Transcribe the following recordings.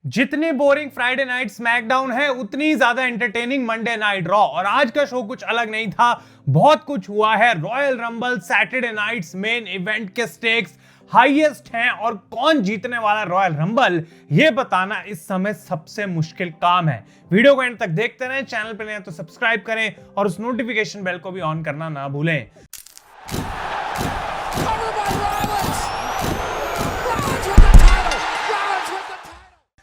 जितनी boring Friday night SmackDown है उतनी ज्यादा एंटरटेनिंग मंडे नाइट रॉ। और आज का शो कुछ अलग नहीं था, बहुत कुछ हुआ है। Royal rumble Saturday nights main event के स्टेक्स हाईएस्ट हैं और कौन जीतने वाला रॉयल रंबल ये बताना इस समय सबसे मुश्किल काम है। वीडियो को एंड तक देखते रहें, चैनल पर नए तो सब्सक्राइब करें और उस नोटिफिकेशन बेल को भी ऑन करना ना भूलें।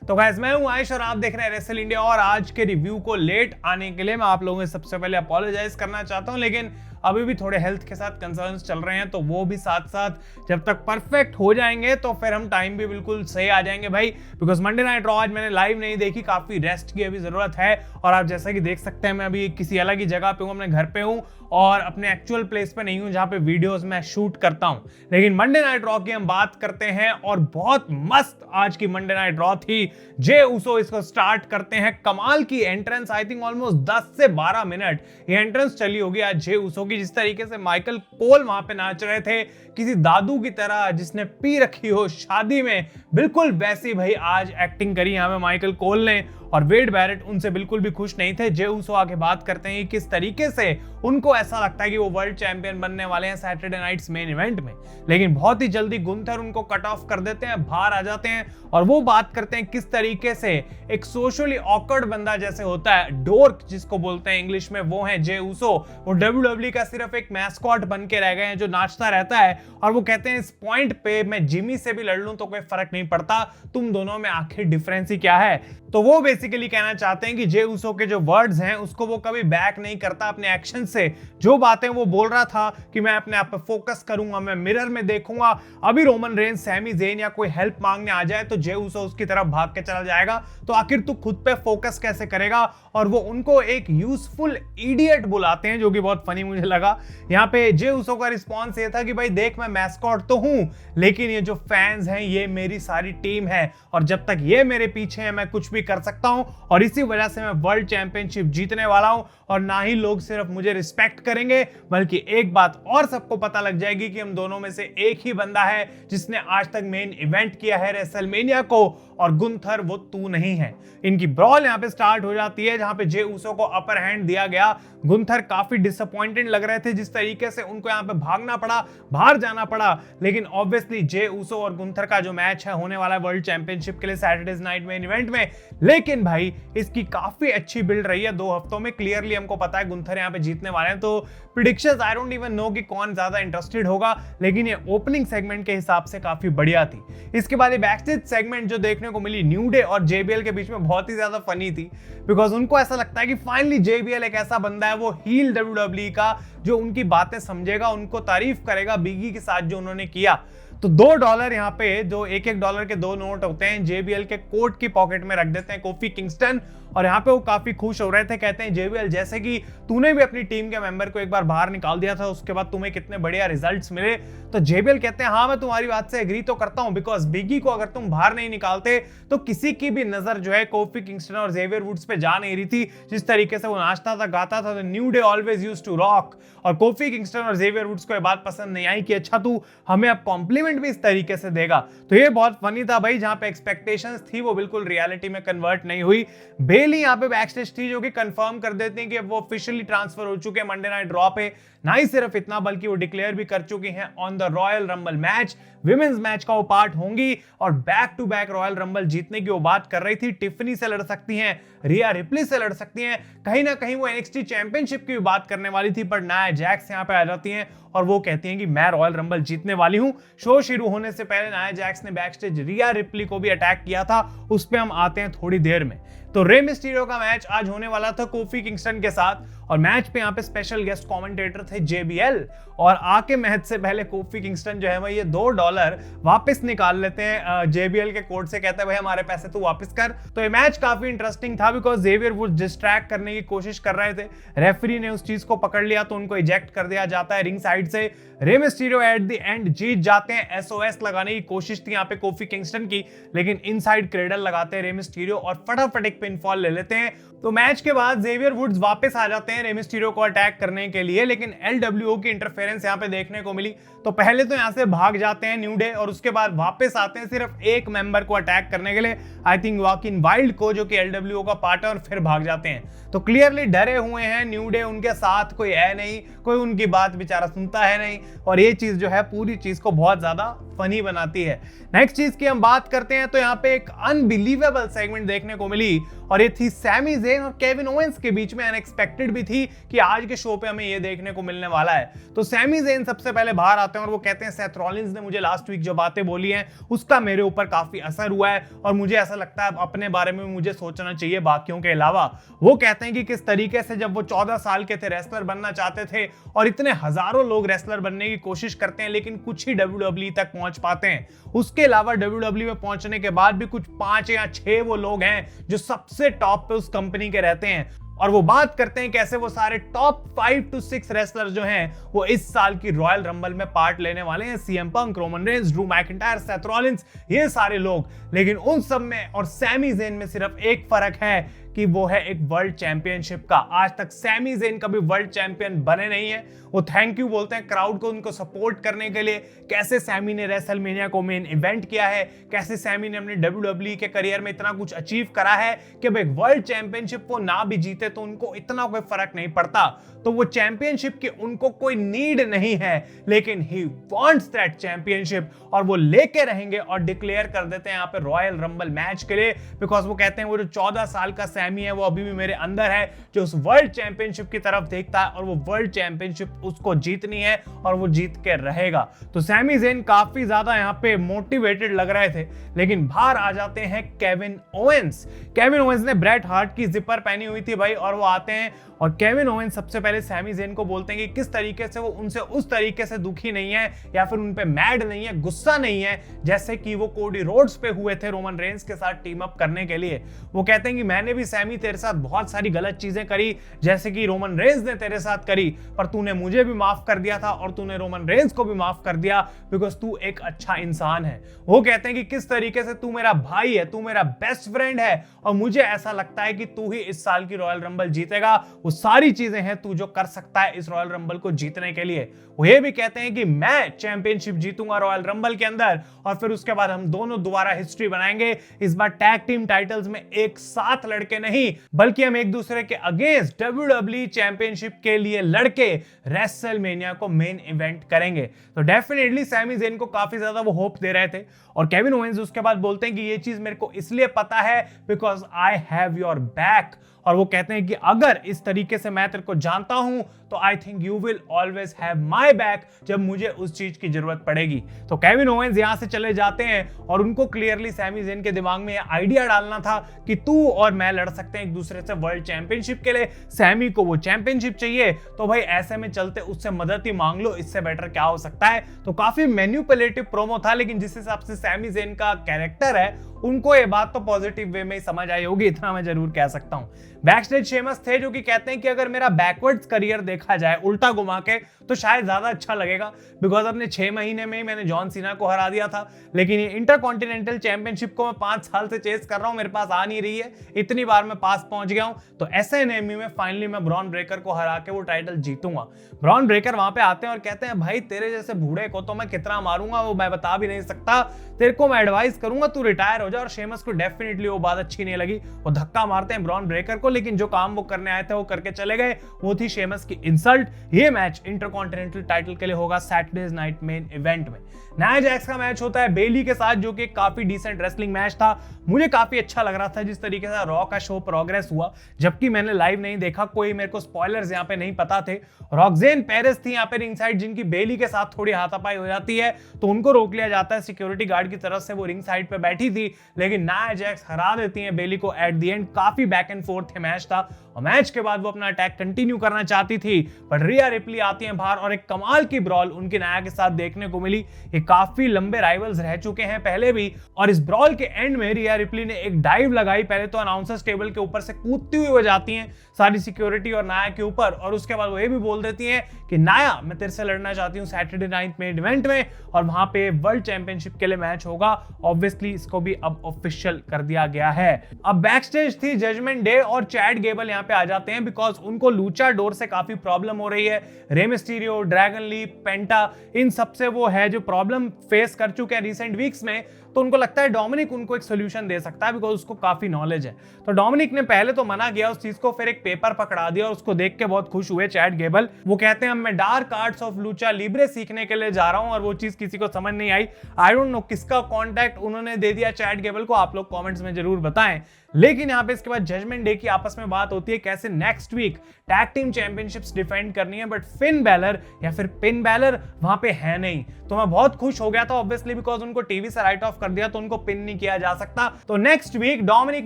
तो गाइस मैं हूं आयुष और आप देख रहे हैं रेसल इंडिया। और आज के रिव्यू को लेट आने के लिए मैं आप लोगों से सबसे पहले अपोलोजाइज करना चाहता हूं, लेकिन अभी भी थोड़े हेल्थ के साथ कंसर्न्स चल रहे हैं, तो वो भी साथ साथ जब तक परफेक्ट हो जाएंगे तो फिर हम टाइम भी बिल्कुल सही आ जाएंगे भाई। बिकॉज मंडे नाइट रॉ आज मैंने लाइव नहीं देखी, काफी रेस्ट की अभी जरूरत है। और आप जैसा कि देख सकते हैं मैं अभी किसी अलग ही जगह पे हूँ, अपने घर पे हूँ और अपने एक्चुअल प्लेस पे नहीं हूँ जहाँ पे वीडियोस मैं शूट करता हूँ। लेकिन मंडे नाइट रॉ की हम बात करते हैं और बहुत मस्त आज की मंडे नाइट रॉ थी। जे उसो इसको स्टार्ट करते हैं, कमाल की एंट्रेंस, आई थिंक ऑलमोस्ट 10 से 12 मिनट ये एंट्रेंस चली होगी आज जे उसो की। जिस तरीके से माइकल कोल वहां पे नाच रहे थे किसी दादू की तरह जिसने पी रखी हो शादी में, बिल्कुल वैसी भाई आज एक्टिंग करी यहाँ पे माइकल कोल ने। और वेड बैरेट उनसे बिल्कुल भी खुश नहीं थे। जे उसो आगे बात करते हैं किस तरीके से उनको ऐसा लगता है कि वो वर्ल्ड चैंपियन बनने वाले हैं सैटरडे नाइट्स मेन इवेंट में, लेकिन बहुत ही जल्दी गुंथर उनको कट ऑफ कर देते हैं, बाहर आ जाते हैं। और वो बात करते हैं किस तरीके से एक सोशली ऑकवर्ड बंदा जैसे होता है, डोर्क जिसको बोलते हैं इंग्लिश में, वो है जे उसो। वो WWE का सिर्फ एक मैस्कॉट बन के रह गए हैं जो नाचता रहता है। और वो कहते हैं इस पॉइंट पे मैं जिमी से भी लड़ लूं तो कोई फर्क नहीं पड़ता, तुम दोनों में आखिर डिफरेंस ही क्या है। तो वो बेसिकली कहना चाहते हैं कि जे उसो के जो वर्ड्स हैं उसको वो कभी बैक नहीं करता अपने एक्शन से। जो बातें वो बोल रहा था कि मैं अपने आप पे फोकस करूंगा, मैं मिरर में देखूंगा, अभी रोमन रेंज, सैमी ज़ेन या कोई हेल्प मांगने आ जाए तो जे उसो उसकी तरफ भाग के चला जाएगा, तो आखिर तू खुद पे फोकस कैसे करेगा। और वो उनको एक यूजफुल इडियट बुलाते हैं, जो कि बहुत फनी मुझे लगा। यहाँ पे जे उसो का रिस्पॉन्स ये था कि भाई देख मैं मैस्कॉट तो हूं, लेकिन ये जो फैंस हैं ये मेरी सारी टीम है और जब तक ये मेरे पीछे है मैं कुछ भी कर सकता हूं। और इसी वजह से मैं वर्ल्ड चैंपियनशिप जीतने वाला हूं। और ना ही लोग सिर्फ मुझे रिस्पेक्ट करेंगे, बल्कि एक बात और सबको पता लग जाएगी कि हम दोनों में से एक ही बंदा है जिसने आज तक मेन इवेंट किया है रेसलमेनिया को, और गुंथर वो तू नहीं है। इनकी ब्रॉल यहाँ पे स्टार्ट हो जाती है जहां पे जे उसो को अपर हैंड दिया गया। गुंथर काफी डिसअपॉइंटेड लग रहे थे जिस तरीके से उनको यहाँ पे भागना पड़ा, बाहर जाना पड़ा। लेकिन ऑब्वियसली जे उसो और गुंथर का जो मैच है होने वाला है वर्ल्ड चैंपियनशिप के लिए सैटरडे नाइट मेन इवेंट में। लेकिन भाई इसकी काफी अच्छी बिल्ड रही है 2 हफ्तों में। क्लियरली हमको पता है गुंथर यहाँ पे जीतने वाले हैं, तो predictions I don't even know कि कौन ज्यादा इंटरेस्टेड होगा, लेकिन ये ओपनिंग सेगमेंट के हिसाब से काफी बढ़िया थी। इसके बाद ये बैकस्टेज सेगमेंट जो देखने को मिली न्यू डे और जेबीएल के बीच में बहुत ही ज्यादा फनी थी। बिकॉज उनको ऐसा लगता है कि फाइनली जेबीएल एक ऐसा बंदा है, वो हील WWE का, जो उनकी बातें समझेगा, उनको तारीफ करेगा बिगी के साथ जो उन्होंने किया। तो $2 यहाँ पे जो $1 के 2 नोट होते हैं जेबीएल के कोट की पॉकेट में रख देते हैं कोफी किंगस्टन। और यहाँ पे वो काफी खुश हो रहे थे, कहते हैं जेबीएल जैसे कि तूने भी अपनी टीम के मेंबर को एक बार बाहर निकाल दिया था, उसके बाद तुम्हें कितने बढ़िया रिजल्ट्स मिले। तो जेबीएल कहते हैं हाँ मैं तुम्हारी बात से एग्री तो करता हूं, बिकॉज बिगी को अगर तुम बाहर नहीं निकालते तो किसी की भी नजर जो है कोफी किंगस्टन और जेवियर वुड्स पे जा नहीं रही थी। जिस तरीके से वो नाचता था, गाता था, तो new day always used to rock. और कोफी किंगस्टन और जेवियर वुड्स को ये बात पसंद नहीं आई कि अच्छा तू हमें अब कॉम्प्लीमेंट भी इस तरीके से देगा। तो ये बहुत फनी था भाई, जहां पे एक्सपेक्टेशंस थी वो बिल्कुल रियलिटी में कन्वर्ट नहीं हुई। बेली यहाँ पे बैकस्टेज थी जो कि कंफर्म कर देते हैं कि वो ऑफिशियली ट्रांसफर हो चुके हैं मंडे नाइट रॉ पे। ना ही सिर्फ इतना बल्कि वो डिक्लेयर भी कर चुकी हैं on the royal rumble match, women's match का वो पार्ट होंगी। और back to back royal rumble जीतने की वो बात कर रही थी। टिफनी से लड़ सकती हैं, रिया रिप्ली से लड़ सकती हैं, कहीं ना कहीं वो NXT चैंपियनशिप की भी बात करने वाली थी, पर नाया जैक्स यहाँ पे आ जाती हैं और वो कहती हैं कि मैं रॉयल रंबल जीतने वाली हूं। शो शुरू होने से पहले नाया जैक्स ने बैकस्टेज रिया रिप्ली को भी अटैक किया था, उस पर हम आते हैं थोड़ी देर में। तो रे मिस्टीरियो का मैच आज होने वाला था कोफी किंगस्टन के साथ, और मैच पे यहाँ पे स्पेशल गेस्ट कमेंटेटर थे जेबीएल। और आके मैच से पहले कोफी किंगस्टन जो है वो ये $2 वापस निकाल लेते हैं जेबीएल के कोर्ट से, कहते हैं भाई हमारे पैसे तू वापस कर। तो ये मैच काफी इंटरेस्टिंग था बिकॉज जेवियर वुड्स डिस्ट्रैक्ट करने की कोशिश कर रहे थे, रेफरी ने उस चीज को पकड़ लिया तो उनको इजेक्ट कर दिया जाता है रिंग साइड से। Rey Mysterio at the end जीत जाते हैं। SOS लगाने की कोशिश थी यहाँ पे कोफी किंगस्टन की, लेकिन इनसाइड क्रेडल लगाते हैं रे मिस्टीरियो और फटाफट एक पिनफॉल ले लेते हैं। तो मैच के बाद जेवियर वुड्स वापस आ जाते हैं हैं रे मिस्टीरियो को अटैक करने के लिए, लेकिन LWO की इंटरफेरेंस यहाँ पे देखने को मिली। तो पहले तो यहाँ से भाग जाते हैं न्यू डे और उसके बाद वापस आते हैं सिर्फ एक मेंबर को अटैक करने के लिए, आई थिंक जॉकिन वाइल्ड को, जो कि LWO का पार्ट है, और फिर भाग जाते हैं। तो क्लियरली डरे हुए हैं न्यू डे, उनके साथ कोई है नहीं, कोई उनकी बात बेचारा सुनता है नहीं, और ये चीज जो है पूरी चीज को बहुत ज्यादा फनी बनाती है। नेक्स्ट चीज की हम बात करते हैं तो यहाँ पे एक अनबिलीवेबल सेगमेंट देखने को मिली, और ये थी सैमी ज़ेन और केविन ओवेंस के बीच में। अनएक्सपेक्टेड भी थी कि आज के शो पे हमें ये देखने को मिलने वाला है। तो सैमी ज़ेन सबसे पहले बाहर आते हैं और वो कहते हैं सेथ रॉलिंस ने मुझे लास्ट वीक जो बातें बोली हैं उसका मेरे ऊपर काफी असर हुआ है, और मुझे ऐसा लगता है अपने बारे में मुझे सोचना चाहिए बाकियों के अलावा। वो कहते हैं कि किस तरीके से जब वो 14 साल के थे रेसलर बनना चाहते थे, और इतने हजारों लोग रेसलर बनने की कोशिश करते हैं लेकिन कुछ ही WWE तक पहुंच पाते हैं। उसके अलावा WWE में पहुंचने के बाद भी कुछ 5 या 6 वो लोग हैं जो सबसे टॉप पे उस कंपनी के रहते हैं, और वो बात करते हैं कैसे वो सारे टॉप 5 to 6 रेसलर जो हैं वो इस साल की रॉयल रंबल में पार्ट लेने वाले हैं। CM Punk, Roman Reigns, Drew McIntyre, Seth Rollins, ये सारे लोग। लेकिन उन सब में और सैमी ज़ेन में सिर्फ एक फर्क है कि वो है एक वर्ल्ड चैंपियनशिप का। आज तक सैमी ज़ेन कभी वर्ल्ड चैंपियन बने नहीं है। वो थैंक यू बोलते हैं क्राउड को उनको सपोर्ट करने के लिए, कैसे सैमी ने रेसलमेनिया को मेन इवेंट किया है, कैसे सैमी ने अपने WWE के करियर में इतना कुछ अचीव करा है कि अब एक वर्ल्ड चैंपियनशिप वो ना भी जीते तो उनको इतना कोई फर्क नहीं पड़ता। तो वो चैंपियनशिप की उनको कोई नीड नहीं है, लेकिन ही वांट्स दैट चैंपियनशिप, और वो लेके रहेंगे और डिक्लेयर कर देते हैं यहाँ पे रॉयल रंबल मैच के लिए। बिकॉज वो कहते हैं वो जो 14 साल का सैमी है वो अभी भी मेरे अंदर है, जो उस वर्ल्ड चैंपियनशिप की तरफ देखता है, और वो वर्ल्ड चैंपियनशिप उसको जीतनी है और वो जीत के रहेगा। तो सैमी ज़ेन काफी ज्यादा यहाँ पे मोटिवेटेड लग रहे थे, लेकिन बाहर आ जाते हैं केविन ओवेंस। केविन ओवेंस ने ब्रेट हार्ट की जिपर पहनी हुई थी भाई, और वो आते हैं और केविन ओवेंस सबसे पहले सैमी ज़ेन को बोलते हैं कि किस तरीके से वो उनसे उस तरीके से दुखी नहीं है या फिर उन पे मैड नहीं है, गुस्सा नहीं है, जैसे कि वो कोडी रोड्स पे हुए थे रोमन रेंस के साथ टीम अप करने के लिए। वो कहते हैं कि मैंने भी सैमी तेरे साथ बहुत सारी गलत चीजें करी, जैसे कि रोमन रेंस ने तेरे साथ करी, पर तूने मुझे भी माफ कर दिया था और तूने रोमन रेंस को भी माफ कर दिया, बिकॉज तू एक अच्छा इंसान है। वो कहते हैं कि किस तरीके से तू मेरा भाई है, तू मेरा बेस्ट फ्रेंड है, और मुझे ऐसा लगता है कि तू ही इस साल की रॉयल रंबल जीतेगा। वो सारी चीजें हैं तू जो कर सकता है इस रॉयल रंबल को जीतने के लिए। वो ये भी कहते हैं कि मैं चैंपियनशिप जीतूंगा रॉयल रंबल के अंदर, और फिर उसके बाद हम दोनों दोबारा हिस्ट्री बनाएंगे। इस बार टैग टीम टाइटल्स में एक साथ लड़के नहीं, बल्कि हम एक दूसरे के अगेंस्ट WWE चैंपियनशिप के लिए लड़के रेसलमेनिया को मेन इवेंट करेंगे। तो डेफिनेटली सैमी ज़ेन को काफी ज्यादा वो होप दे रहे थे, और केविन ओवेंस उसके बाद बोलते हैं कि ये चीज मेरे को इसलिए पता है because I have your back, और वो कहते हैं कि अगर इस तरीके से मैं तेरे को जानता हूं तो I think you will always have my back जब मुझे उस चीज की जरूरत पड़ेगी। तो केविन ओवेंस यहां से चले जाते हैं, और उनको क्लियरली सैमी ज़ेन के दिमाग में यह आइडिया डालना था कि तू और मैं लड़ सकते हैं एक दूसरे से वर्ल्ड चैंपियनशिप के लिए। सैमी को वो चैंपियनशिप चाहिए, तो भाई ऐसे में चलते उससे मदद ही मांग लो, इससे बेटर क्या हो सकता है। तो काफी मैनिपुलेटिव प्रोमो था, लेकिन जिस हिसाब से सैमी ज़ेन का कैरेक्टर है उनको ये बात तो पॉजिटिव वे में ही समझ आई होगी, इतना मैं जरूर कह सकता हूं। बैकस्टेज शेमस थे जो कि कहते हैं कि अगर मेरा बैकवर्ड्स करियर देखा जाए उल्टा घुमा के तो शायद ज्यादा अच्छा लगेगा, बिकॉज अपने 6 महीने में ही मैंने जॉन सीना को हरा दिया था, लेकिन ये इंटरकॉन्टिनेंटल चैंपियनशिप को मैं 5 साल से चेस कर रहा हूं, मेरे पास आ नहीं रही है, इतनी बार मैं पास पहुंच गया हूं। तो SNME में फाइनली मैं ब्रॉन ब्रेकर को हरा के वो टाइटल जीतूंगा। ब्रॉन ब्रेकर वहां पे आते हैं और कहते हैं भाई तेरे जैसे बूढ़े को तो मैं कितना मारूंगा वो मैं बता भी नहीं सकता, तेरे को मैं एडवाइस करूंगा तू रिटायर हो जा। और शेमस को डेफिनेटली वो बात अच्छी नहीं लगी, वो धक्का मारते हैं ब्रॉन ब्रेकर को, लेकिन जो काम वो करने आए थे वो करके चले गए, वो थी शेमस की इंसल्ट। ये मैच इंटरकॉन्टिनेंटल टाइटल के लिए होगा सैटरडे नाइट मेन इवेंट में। नाया जैक्स का मैच होता है बेली के साथ, जो कि काफी डिसेंट रेसलिंग मैच था। मुझे काफी अच्छा लग रहा था जिस तरीके से रॉ का शो प्रोग्रेस हुआ, जबकि मैंने लाइव नहीं देखा, कोई मेरे को स्पॉयलर्स यहाँ पे नहीं पता थे। रॉक्सेन पेरेस थी यहाँ पे रिंग साइड, जिनकी बेली के साथ थोड़ी हाथापाई हो जाती है तो उनको रोक लिया जाता है सिक्योरिटी गार्ड की तरफ से, वो रिंग साइड पे बैठी थी, लेकिन नाया जैक्स हरा देती हैं बेली को एट द एंड। काफी बैक एंड फोर्थ मैच था, और मैच के बाद वो अपना अटैक कंटिन्यू करना चाहती थी, पर रिया रिप्ली आती हैं बाहर और एक कमाल की ब्रॉल उनकी नाया के साथ देखने को मिली। ये काफी लंबे राइवल्स रह चुके हैं पहले भी, और इस ब्रॉल के एंड में रिया रिप्ली ने एक डाइव लगाई। पहले तो अनाउंसर्स टेबल के ऊपर से कूदती हुई हो जाती हैं सारी सिक्योरिटी और नाया के ऊपर, और उसके बाद वो ये भी बोल देती हैं कि नाया मैं तेरे से लड़ना चाहती हूँ सैटरडे नाइट में इवेंट में, और वहां पे वर्ल्ड चैंपियनशिप के लिए मैच होगा। ऑब्वियसली इसको भी अब ऑफिशियल कर दिया गया है। अब बैक स्टेज थी जजमेंट डे, और चैड गेबल यहाँ यहाँ पे आ जाते हैं बिकॉज उनको लूचा डोर से काफी प्रॉब्लम हो रही है। रे मिस्टीरियो, ड्रैगन ली, पेंटा, इन सबसे वो है जो प्रॉब्लम फेस कर चुके हैं रिसेंट वीक्स में। तो उनको लगता है डोमिनिक उनको एक सोल्यूशन दे सकता है बिकॉज उसको काफी नॉलेज है। तो डोमिनिक ने पहले तो मना किया उस चीज को, फिर एक पेपर पकड़ा दिया और उसको देख के बहुत खुश हुए चैट गेबल। वो कहते हैं मैं dark arts of Lucha Libre सीखने के लिए जा रहा हूं और वो चीज किसी को समझ नहीं आई। आई डोंट नो किसका कॉन्टैक्ट उन्होंने दे दिया चैट गेबल को, आप लोग कॉमेंट्स में जरूर बताएं। लेकिन यहाँ पे इसके बाद जजमेंट डे की आपस में बात होती है कैसे next week tag team championships defend करनी है, बट फिन बैलर या फिर पिन बैलर वहां पे है नहीं। तो मैं बहुत खुश हो गया था ऑब्वियसली बिकॉज उनको टीवी से राइट ऑफ कर दिया तो उनको पिन नहीं किया जा सकता। तो नेक्स्ट वीक डोमिनिक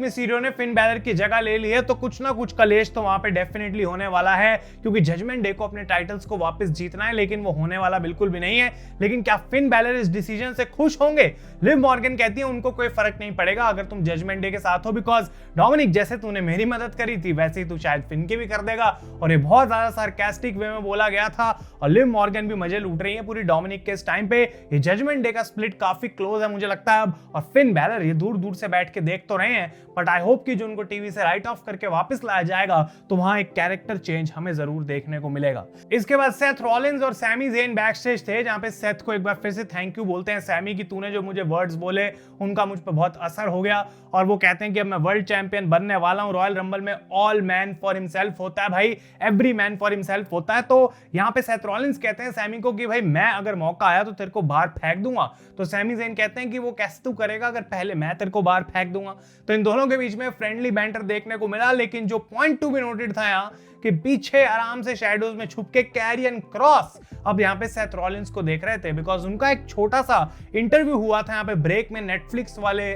मिस्टीरियो ने फिन बैलर की जगह ले ली है, तो कुछ ना कुछ कलेश तो वहां पे डेफिनेटली होने वाला है क्योंकि जजमेंट डे को अपने टाइटल्स को वापस जीतना है, लेकिन वो होने वाला बिल्कुल भी नहीं है। लेकिन क्या फिन बैलर इस डिसीजन से खुश होंगे? लिव मॉर्गन कहती है उनको कोई फर्क नहीं पड़ेगा अगर तुम जजमेंट डे के साथ हो, बिकॉज डोमिनिक जैसे तूने मेरी मदद करी थी वैसे ही तू शायद फिन की भी कर देगा। और ये बहुत ज्यादा सार्कास्टिक वे में बोला गया था और लिव मॉर्गन भी मजे लूट रही है पूरी डोमिनिक के इस टाइम पे। ये जजमेंट डे का स्प्लिट काफी क्लोज है मुझे लगता है अब, और फिन बैलर ये दूर दूर से बैठ के देख तो रहे हैं, बट आई होप कि जो उनको टीवी से राइट ऑफ करके वापस लाया जाएगा तो वहां एक कैरेक्टर चेंज हमें जरूर देखने को मिलेगा। इसके बाद सेथ रॉलिंस और सैमी ज़ेन बैक स्टेज थे जहां पे सेथ को एक बार फिर से थैंक यू बोलते हैं सैमी की तूने जो मुझे वर्ड्स बोले उनका मुझ पर बहुत असर हो गया, और वो कहते हैं कि अब मैं वर्ल्ड चैंपियन बनने वाला हूं। रॉयल रंबल में ऑल मैन फॉर हिमसेल्फ होता है भाई, एवरी मैन फॉर हिमसेल्फ होता है। तो यहाँ पे सेथ रॉलिंस कहते हैं सैमी को कि भाई मैं अगर मौका आया तो तेरे को बाहर फेंक दूंगा। तो सैमी ज़ेन कहते हैं कि वो कैसे तू करेगा अगर पहले मैं तेरे को बाहर फेंक दूंगा। तो इन दोनों के बीच में फ्रेंडली बैंटर देखने को मिला, लेकिन जो पॉइंट टू बी नोटेड था यहाँ कि पीछे आराम से शैडोज में छुप के कैरियन क्रॉस अब यहाँ पे सेथ रॉलिंस को देख रहे थे बिकॉज उनका एक छोटा सा इंटरव्यू हुआ था यहाँ पे ब्रेक में नेटफ्लिक्स वाले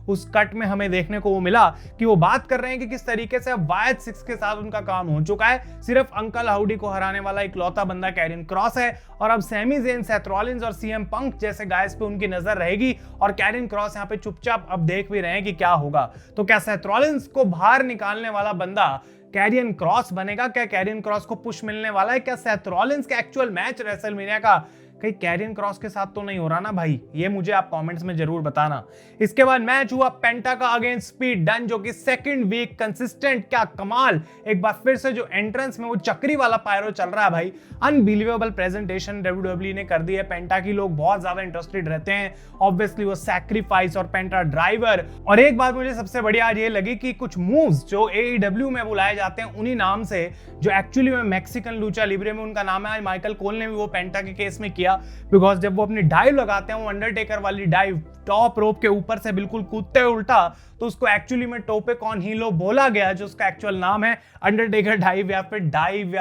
उस कट में हमें देखने को वो मिला कि वो बात कर रहे हैं कि किस तरीके से अब वायद 6 के साथ उनका काम हो चुका है। सिर्फ अंकल हाउडी को हराने वाला इकलौता बंदा कैरियन क्रॉस है और अब सैमी ज़ेन, सेथ रॉलिंस और सीएम पंक जैसे गाइस पे उनकी नजर रहेगी और कैरियन क्रॉस यहाँ पे चुपचाप अब देख भी रहे हैं कि क्या होगा। तो क्या सेथ रॉलिंस को बाहर निकालने वाला बंदा कैरियन क्रॉस बनेगा? क्या कैरियन क्रॉस को पुश मिलने वाला है? क्या सेथ रॉलिंस का एक्चुअल मैच रेसलमेनिया का कहीं कैरियन क्रॉस के साथ तो नहीं हो रहा ना भाई? ये मुझे आप कमेंट्स में जरूर बताना। इसके बाद मैच हुआ पेंटा का अगेंस्ट स्पीड डन जो कि सेकंड वीक कंसिस्टेंट, क्या कमाल, एक बार फिर से जो एंट्रेंस में वो चक्री वाला पायरो चल रहा है भाई, अनबिलीवेबल प्रेजेंटेशन डब्ल्यूडब्ल्यूई ने कर दी है पेंटा की। लोग बहुत ज्यादा इंटरेस्टेड रहते हैं, ऑब्वियसली वो सैक्रिफाइस और पेंटा ड्राइवर। और एक बात मुझे सबसे बढ़िया आज ये लगी कि कुछ मूव्स जो एईडब्ल्यू में बुलाए जाते हैं उन्हीं नाम से जो एक्चुअली में मैक्सिकन लूचा लिब्रे में उनका नाम है। आज माइकल कोल ने भी वो पेंटा के केस में किया बिकॉज जब वो अपनी डाइव लगाते हैं वो अंडरटेकर वाली डाइव टॉप रोप के ऊपर से बिल्कुल कूदते उल्टा, तो उसको एक्चुअली में टोपे कॉन हीलो बोला गया जो उसका एक्चुअल नाम है। अंडरटेकर डाइव या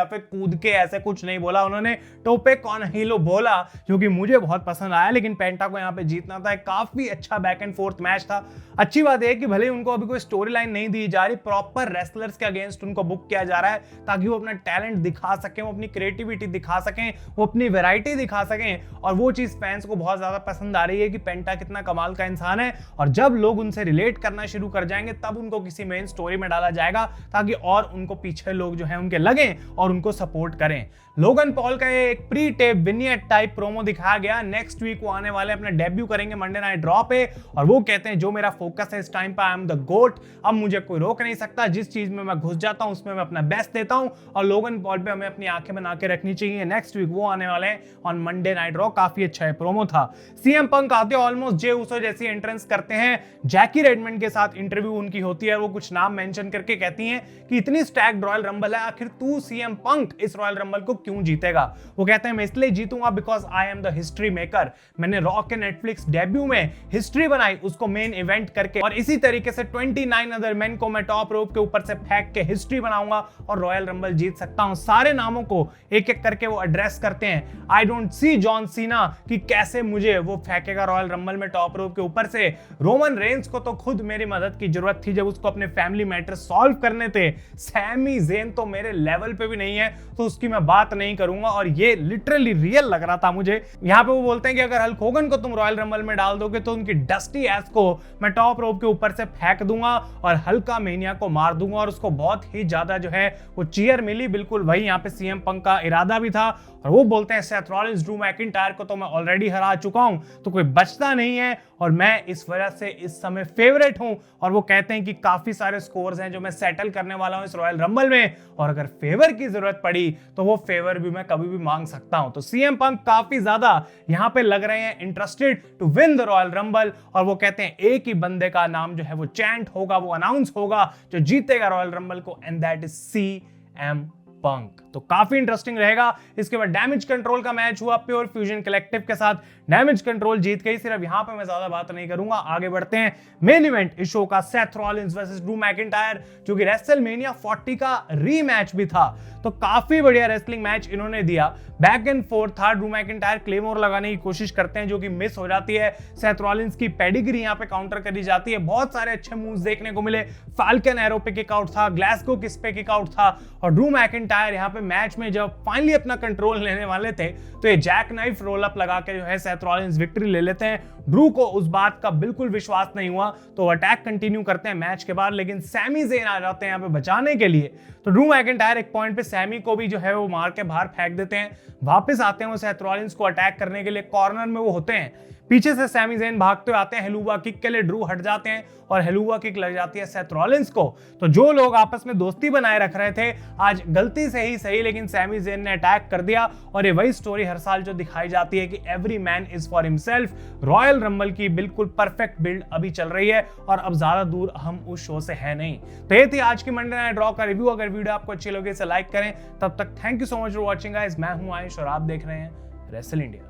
फिर कूद के ऐसे कुछ नहीं बोला उन्होंने, टोपे कॉन हीलो बोला जो कि मुझे बहुत पसंद आया। लेकिन पेंटा को यहाँ पे जीतना था, काफी अच्छा बैक एंड फोर्थ मैच था। अच्छी बात है कि भले उनको अभी कोई स्टोरी लाइन नहीं दी जा रही, प्रॉपर रेसलर्स के अगेंस्ट उनको बुक किया जा रहा है ताकि वो अपना टैलेंट दिखा सकें, वो अपनी क्रिएटिविटी दिखा सकें, वो अपनी वैरायटी दिखा सकें। और वो चीज फैंस को बहुत ज्यादा पसंद आ रही है कि पेंटा कितना कमाल का इंसान है। और जब लोग उनसे रिलेट करना शुरू कर जाएंगे तब उनको किसी मेन स्टोरी में डाला जाएगा ताकि और उनको पीछे लोग जो है उनके लगें और उनको सपोर्ट करें। लोगन पॉल का एक प्री टेप विनियट टाइप प्रोमो दिखाया गया। नेक्स्ट वीक वो आने वाले अपना डेब्यू करेंगे मंडे नाइट ड्रॉ पे और वो कहते हैं जो मेरा फोकस है इस टाइम पे, आई एम द गोट, अब मुझे कोई रोक नहीं सकता, जिस चीज में मैं घुस जाता हूं उसमें मैं अपना बेस्ट देता हूं और लोगन पॉल पे हमें अपनी आंखें बना के रखनी चाहिए। नेक्स्ट वीक वो आने वाले हैं ऑन मंडे नाइट ड्रॉ, काफी अच्छा है प्रोमो था। सीएम पंक आते ऑलमोस्ट जे उसो जैसी एंट्रेंस करते हैं, जैकी रेडमंड के साथ इंटरव्यू उनकी होती है, वो कुछ नाम मेंशन करके कहती हैं कि इतनी स्टैक्ड रॉयल रंबल है, आखिर तू सीएम पंक इस रॉयल रंबल को क्यों जीतेगा? वो कहते हैं मैं इसलिए जीतूंगा because I am the history maker, मैंने रॉ के नेटफ्लिक्स डेब्यू में हिस्ट्री बनाई उसको मेन इवेंट करके, और इसी तरीके से 29 अदर मेन को मैं टॉप रोप के ऊपर से फेंक के हिस्ट्री बनाऊंगा और रॉयल रंबल जीत सकता हूं। सारे नामों को एक एक करके वो एड्रेस करते हैं। I don't see John Cena कि कैसे मुझे वो फेंकेगा रॉयल रंबल में टॉप रोप के ऊपर से। रोमन रेंस को तो खुद मेरी मदद की जरूरत थी जब उसको अपने फैमिली मैटर सॉल्व करने थे। सैमी ज़ेन तो मेरे लेवल पे भी नहीं है तो उसकी मैं बात नहीं करूंगा, और ये लिटरली रियल लग रहा था मुझे। यहाँ पे वो बोलते हैं कि अगर हल्क होगन को तुम रॉयल रंबल में डाल दोगे तो उनकी डस्टी एस को मैं टॉप रोप के ऊपर से फेंक दूंगा और हल्का मेनिया को मार दूंगा, और उसको बहुत ही ज्यादा जो है वो चीयर मिली। बिल्कुल वही यहाँ पे सीएम पंक का इरादा भी था। और वो बोलते हैं सेथ रॉलिंस ड्रू मैकिंटायर को तो मैं ऑलरेडी हरा चुका हूं, तो कोई बचता नहीं है और मैं इस वजह से इस समय फेवरेट हूं। और वो कहते हैं कि काफी सारे स्कोर्स हैं जो मैं सेटल करने वाला हूं इस रॉयल रंबल में, और अगर फेवर की जरूरत पड़ी तो वो फेवर भी मैं कभी भी मांग सकता हूं। तो सीएम पंक काफी ज्यादा यहां पे लग रहे हैं interested to win the royal rumble, और वो कहते हैं एक ही बंदे का नाम जो है वो चैंट होगा, वो अनाउंस होगा जो जीतेगा रॉयल रंबल को, and that is CM Punk. तो काफी इंटरेस्टिंग रहेगा। इसके बाद डैमेज कंट्रोल का मैच हुआ प्योर फ्यूजन कलेक्टिव के साथ, डैमेज कंट्रोल जीत गई। सिर्फ यहां पे मैं ज्यादा बात नहीं करूंगा, आगे बढ़ते हैं। मेन इवेंट इस शो का Seth Rollins versus Drew McIntyre, जो कि रेसलमेनिया 40 का रीमैच भी था। तो काफी बढ़िया रेसलिंग मैच इन्होंने दिया, बैक एंड फोर्थ था। ड्रू मैकिंटायर क्लेमोर लगाने की कोशिश करते हैं जो कि मिस हो जाती है। सेथ रॉलिंस की पेडिग्री यहां पे काउंटर करी जाती है। बहुत सारे अच्छे मूव्स देखने को मिले। फाल्कन एरो पे किक आउट था, ग्लासगो किस पे किक आउट था, और ड्रू मैकिंटायर यहां पे मैच में जब फाइनली अपना कंट्रोल लेने वाले थे तो ये जैक नाइफ रोल अप लगा के जो है सेथ रॉलिंस विक्ट्री ले लेते हैं। ड्रू को उस बात का बिल्कुल विश्वास नहीं हुआ तो अटैक कंटिन्यू करते हैं मैच के बाद, लेकिन सैमी ज़ेन आ जाते हैं यहां पे बचाने के लिए। तो ड्रू मैकिंटायर एक पॉइंट पे सैमी को भी जो है वो मार के बाहर फेंक देते हैं। वापस आते हैं वो सेथ रॉलिंस को अटैक करने के लिए, कॉर्नर में वो होते हैं। पीछे से सैमी ज़ेन भागते हुए आते हैं, हेलुवा किक के लिए ड्रू हट जाते हैं और हेलुवा किक लग जाती है सेथ रॉलिंस को। तो जो लोग आपस में दोस्ती बनाए रख रहे थे आज गलती से ही सही, लेकिन सैमी ज़ेन ने अटैक कर दिया। और ये वही स्टोरी हर साल जो दिखाई जाती है कि every man is for himself. Royal rumble की बिल्कुल परफेक्ट बिल्ड अभी चल रही है और अब ज्यादा दूर हम उस शो से है नहीं। तो ये थी आज की मंडे नाइट रॉ का रिव्यू। अगर वीडियो आपको अच्छी लगे इसे लाइक करें। तब तक thank you so much for watching guys. मैं हूं आयुष और आप देख रहे हैं रेसल इंडिया।